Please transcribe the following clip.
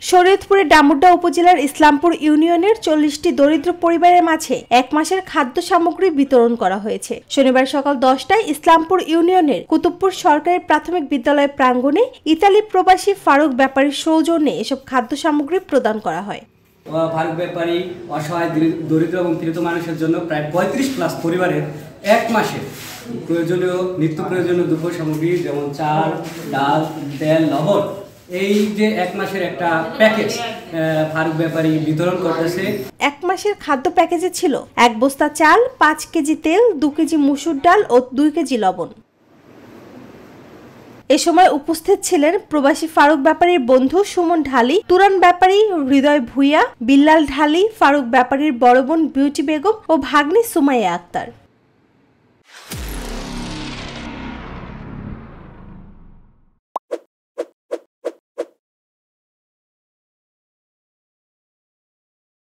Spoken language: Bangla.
শরীয়তপুরের ডামুড্যা উপজেলার ইসলামপুর ইউনিয়নের 40টি দরিদ্র পরিবারের মাঝে 1 মাসের খাদ্য সামগ্রী বিতরণ করা হয়েছে। শনিবার সকাল 10টায় ইসলামপুর ইউনিয়নের কুতুবপুর সরকারি প্রাথমিক বিদ্যালয় প্রাঙ্গণে ইতালি প্রবাসী ফারুক ব্যাপারীর সৌজন্যে এসব খাদ্য সামগ্রী প্রদান করা হয়। ফারুক ব্যাপারী অসহায় দরিদ্র এবং পীড়িত মানুষের জন্য প্রায় 35+ পরিবারের 1 মাসের প্রয়োজনীয় নিত্য প্রয়োজনীয় দ্রব্য সামগ্রী যেমন চাল, ডাল, তেল, লবণ এই যে 1 মাসের একটা প্যাকেজ ফারুক ব্যাপারী বিতরণ করতেছে। 1 মাসের খাদ্য প্যাকেজে ছিল 1 বস্তা চাল, 5 কেজি তেল, 2 কেজি মসুর ডাল ও 2 কেজি লবণ। এ সময় উপস্থিত ছিলেন প্রবাসী ফারুক ব্যাপারীর বন্ধু সুমন ঢালি, তুরান ব্যাপারী, হৃদয় ভুইয়া, বিল্লাল ঢালি, ফারুক ব্যাপারীর বড় বোন বিউটি বেগম ও ভাগ্নি সুমাইয়া আক্তার।